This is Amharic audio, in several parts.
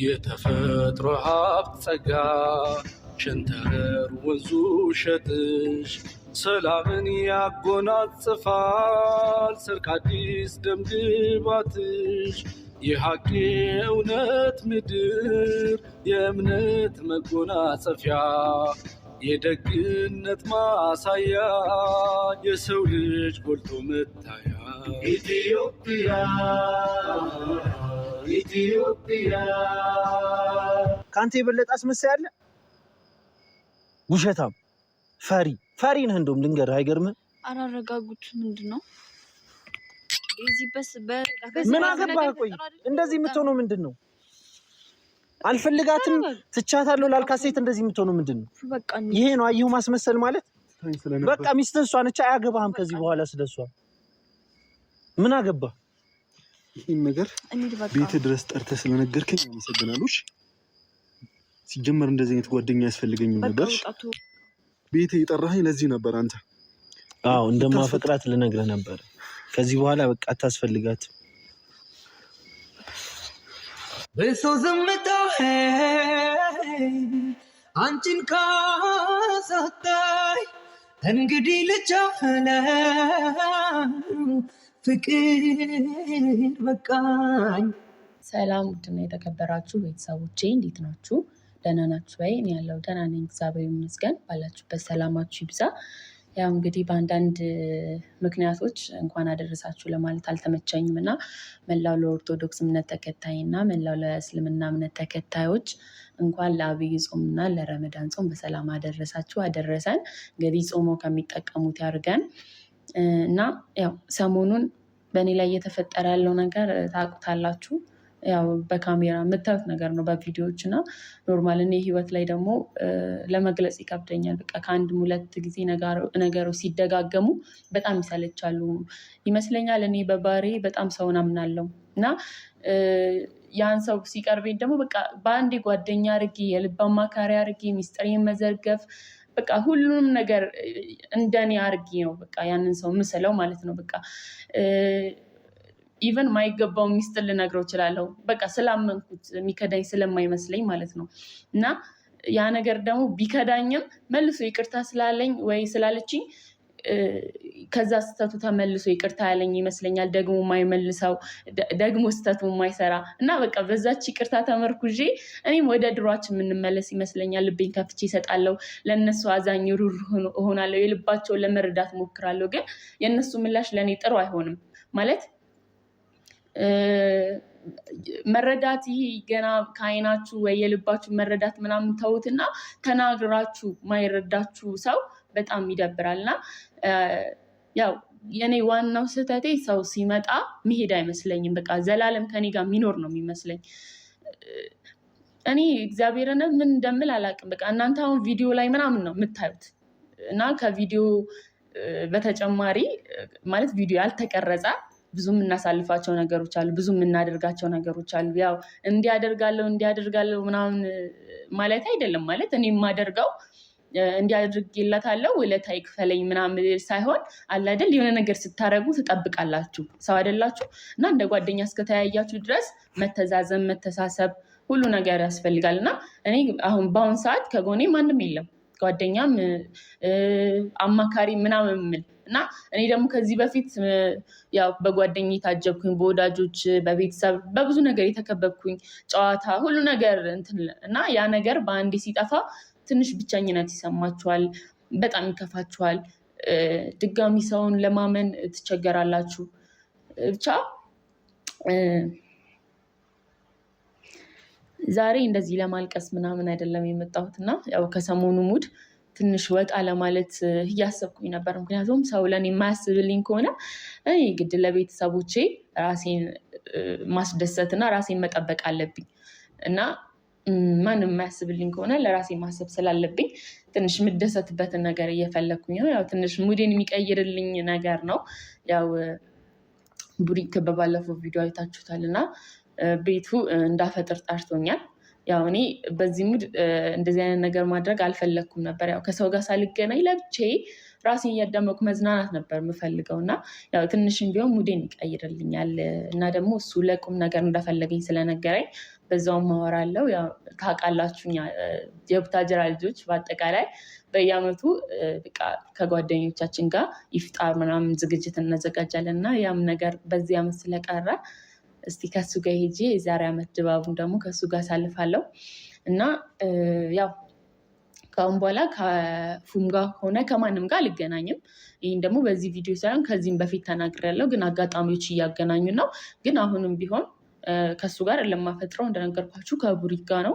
የተፈጥሮ ሀብት ጸጋ ሸንተረር ወንዙ ሸጥሽ ሰላምን ያጎናጽፋል ሰርክ አዲስ ደምግባትሽ የሐቅ እውነት ምድር የእምነት መጎናጸፊያ የደግነት ማሳያ የሰው ልጅ ጎልቶ መታያ ኢትዮጵያ ኢትዮጵያ። ካንተ የበለጠ አስመሳይ አለ? ውሸታም ፈሪ ነህ። እንደውም ልንገርህ፣ አይገርምህም? አራረጋጉት ምንድነው? ምን አገባህ? ቆይ እንደዚህ የምትሆነው ምንድነው? አልፈልጋትም ትቻታለሁ ላልካት ሴት እንደዚህ የምትሆነው ምንድነው? ይሄ ነው አየሁ ማስመሰል ማለት። በቃ ሚስትህ እሷ ነች፣ አያገባህም ከዚህ በኋላ ስለሷ። ምን አገባህ? ይሄን ነገር ቤት ድረስ ጠርተህ ስለነገርከኝ አመሰግናለሁ። ሲጀመር እንደዚህ አይነት ጓደኛ ያስፈልገኝም ነበር። ቤት የጠራኸኝ ለዚህ ነበር አንተ። አዎ እንደማፈቅራት ልነግርህ ነበር። ከዚህ በኋላ በቃ አታስፈልጋትም። በሰው ዝምታ አንቺን ካሳጣኝ እንግዲህ ልቻለ ፍቅር በቃኝ። ሰላም ውድና የተከበራችሁ ቤተሰቦቼ እንዴት ናችሁ? ደህና ናችሁ ወይ? እኔ ያለው ደህና ነኝ፣ እግዚአብሔር ይመስገን። ባላችሁበት ሰላማችሁ ይብዛ። ያው እንግዲህ በአንዳንድ ምክንያቶች እንኳን አደረሳችሁ ለማለት አልተመቸኝም እና መላው ለኦርቶዶክስ እምነት ተከታይ እና መላው ለእስልምና እምነት ተከታዮች እንኳን ለአብይ ጾም እና ለረመዳን ጾም በሰላም አደረሳችሁ አደረሰን። እንግዲህ ጾሞ ከሚጠቀሙት ያድርገን እና ያው ሰሞኑን በእኔ ላይ እየተፈጠረ ያለው ነገር ታውቁታላችሁ። ያው በካሜራ የምታዩት ነገር ነው በቪዲዮዎች እና ኖርማል እኔ ህይወት ላይ ደግሞ ለመግለጽ ይከብደኛል። በቃ ከአንድም ሁለት ጊዜ ነገሮች ሲደጋገሙ በጣም ይሰለቻሉ ይመስለኛል። እኔ በባህሪ በጣም ሰውን አምናለሁ እና ያን ሰው ሲቀርበኝ ደግሞ በቃ በአንዴ ጓደኛ አድርጌ የልብ አማካሪ አድርጌ ሚስጥሬን መዘርገፍ በቃ ሁሉንም ነገር እንደኔ አድርጌ ነው በቃ ያንን ሰው ምስለው ማለት ነው። በቃ ኢቨን ማይገባው ሚስጥር ልነግረው እችላለሁ በቃ ስላመንኩት የሚከዳኝ ስለማይመስለኝ ማለት ነው። እና ያ ነገር ደግሞ ቢከዳኝም መልሶ ይቅርታ ስላለኝ ወይ ስላለችኝ ከዛ ስተቱ ተመልሶ ይቅርታ ያለኝ ይመስለኛል። ደግሞ የማይመልሰው ደግሞ ስተቱ የማይሰራ እና በቃ በዛች ይቅርታ ተመርኩዤ እኔም ወደ ድሯችን የምንመለስ ይመስለኛል። ልቤን ከፍቼ እሰጣለሁ፣ ለእነሱ አዛኝ ሩህሩህ እሆናለሁ፣ የልባቸውን ለመረዳት ሞክራለሁ። ግን የእነሱ ምላሽ ለእኔ ጥሩ አይሆንም ማለት መረዳት ይሄ ገና ከአይናችሁ ወይ የልባችሁ መረዳት ምናምን ተውትና ተናግራችሁ ማይረዳችሁ ሰው በጣም ይደብራልና ያው የኔ ዋናው ስህተቴ ሰው ሲመጣ መሄድ አይመስለኝም። በቃ ዘላለም ከኔ ጋር የሚኖር ነው የሚመስለኝ። እኔ እግዚአብሔርን ምን እንደምል አላውቅም። በቃ እናንተ አሁን ቪዲዮ ላይ ምናምን ነው የምታዩት እና ከቪዲዮ በተጨማሪ ማለት ቪዲዮ ያልተቀረጸ ብዙ የምናሳልፋቸው ነገሮች አሉ፣ ብዙ የምናደርጋቸው ነገሮች አሉ። ያው እንዲያደርጋለሁ ምናምን ማለት አይደለም። ማለት እኔ የማደርገው እንዲያደርግላታለሁ ውለታ ይክፈለኝ ምናምን ሳይሆን አለ አይደል የሆነ ነገር ስታረጉ ትጠብቃላችሁ፣ ሰው አይደላችሁ እና እንደ ጓደኛ እስከተያያችሁ ድረስ መተዛዘን፣ መተሳሰብ ሁሉ ነገር ያስፈልጋል። እና እኔ አሁን በአሁን ሰዓት ከጎኔ ማንም የለም፣ ጓደኛም አማካሪ ምናምን የምል እና እኔ ደግሞ ከዚህ በፊት ያው በጓደኛ የታጀብኩኝ በወዳጆች በቤተሰብ በብዙ ነገር የተከበብኩኝ ጨዋታ ሁሉ ነገር እና ያ ነገር በአንዴ ሲጠፋ ትንሽ ብቸኝነት ይሰማችኋል፣ በጣም ይከፋችኋል። ድጋሚ ሰውን ለማመን ትቸገራላችሁ። ብቻ ዛሬ እንደዚህ ለማልቀስ ምናምን አይደለም የመጣሁት እና ያው ከሰሞኑ ሙድ ትንሽ ወጣ ለማለት እያሰብኩኝ ነበር። ምክንያቱም ሰው ለኔ የማያስብልኝ ከሆነ እኔ ግድ ለቤተሰቦቼ ራሴን ማስደሰት እና ራሴን መጠበቅ አለብኝ እና ማንም የማያስብልኝ ከሆነ ለራሴ ማሰብ ስላለብኝ ትንሽ የምደሰትበትን ነገር እየፈለግኩኝ ነው። ያው ትንሽ ሙዴን የሚቀይርልኝ ነገር ነው። ያው ቡሪክ በባለፈው ቪዲዮ አይታችሁታል እና ቤቱ እንዳፈጥር ጠርቶኛል ያው እኔ በዚህ ሙድ እንደዚህ አይነት ነገር ማድረግ አልፈለግኩም ነበር። ያው ከሰው ጋር ሳልገናኝ ለብቻዬ ራሴን እያዳመኩ መዝናናት ነበር የምፈልገው እና ያው ትንሽም ቢሆን ሙዴን ይቀይርልኛል እና ደግሞ እሱ ለቁም ነገር እንደፈለገኝ ስለነገረኝ በዛውም ማወራለው። ያው ታውቃላችሁ የቡታጅራ ልጆች በአጠቃላይ በየአመቱ በቃ ከጓደኞቻችን ጋር ይፍጣር ምናምን ዝግጅት እናዘጋጃለን እና ያም ነገር በዚህ አመት ስለቀረ እስቲ ከሱ ጋር ሄጄ የዛሬ አመት ድባቡን ደግሞ ከሱ ጋር ሳልፋለሁ እና ያው ከአሁን በኋላ ከፉም ጋር ሆነ ከማንም ጋር አልገናኝም። ይህን ደግሞ በዚህ ቪዲዮ ሳይሆን ከዚህም በፊት ተናግሬያለሁ፣ ግን አጋጣሚዎች እያገናኙ ነው። ግን አሁንም ቢሆን ከሱ ጋር ለማፈጥረው እንደነገርኳችሁ ከቡሪክ ጋር ነው።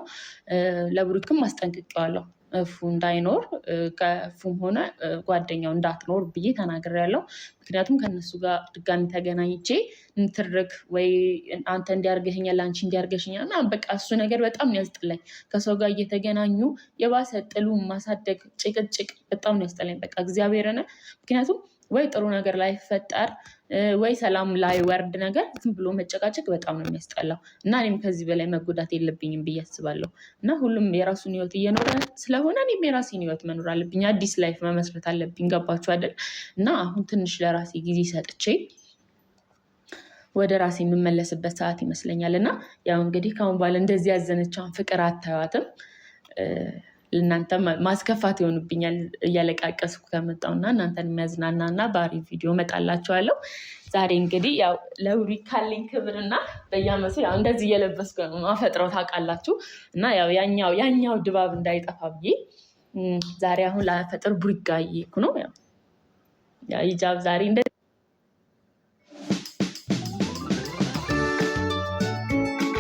ለቡሪክም አስጠንቅቄዋለሁ ፉ እንዳይኖር ከፉም ሆነ ጓደኛው እንዳትኖር ብዬ ተናግሬያለሁ። ምክንያቱም ከነሱ ጋር ድጋሚ ተገናኝቼ እንትርክ ወይ አንተ እንዲያርገኛል አንቺ እንዲያርገሽኛል በቃ እሱ ነገር በጣም ነው ያስጠላኝ። ከሰው ጋር እየተገናኙ የባሰ ጥሉ ማሳደግ ጭቅጭቅ በጣም ነው ያስጠላኝ። በቃ እግዚአብሔርን ምክንያቱም ወይ ጥሩ ነገር ላይ ፈጠር ወይ ሰላም ላይ ወርድ ነገር ዝም ብሎ መጨቃጨቅ በጣም ነው የሚያስጠላው እና እኔም ከዚህ በላይ መጎዳት የለብኝም ብዬ አስባለሁ። እና ሁሉም የራሱን ህይወት እየኖረ ስለሆነ እኔም የራሴን ህይወት መኖር አለብኝ፣ አዲስ ላይፍ መመስረት አለብኝ። ገባችሁ አይደል? እና አሁን ትንሽ ለራሴ ጊዜ ሰጥቼ ወደ ራሴ የምመለስበት ሰዓት ይመስለኛል። እና ያው እንግዲህ ከአሁን በኋላ እንደዚህ ያዘነቻውን ፍቅር አታዩዋትም። እናንተ ማስከፋት ይሆንብኛል እያለቃቀስኩ ከመጣውና እናንተን የሚያዝናና እና ባሪ ቪዲዮ መጣላችኋለሁ። ዛሬ እንግዲህ ያው ለቡሪክ ካለኝ ክብርና በየአመቱ ያው እንደዚህ እየለበስኩ ማፈጥረው ታውቃላችሁ እና ያው ያኛው ድባብ እንዳይጠፋ ብዬ ዛሬ አሁን ላፈጥር ቡሪክ ጋር እየሄድኩ ነው። ያው ሂጃብ ዛሬ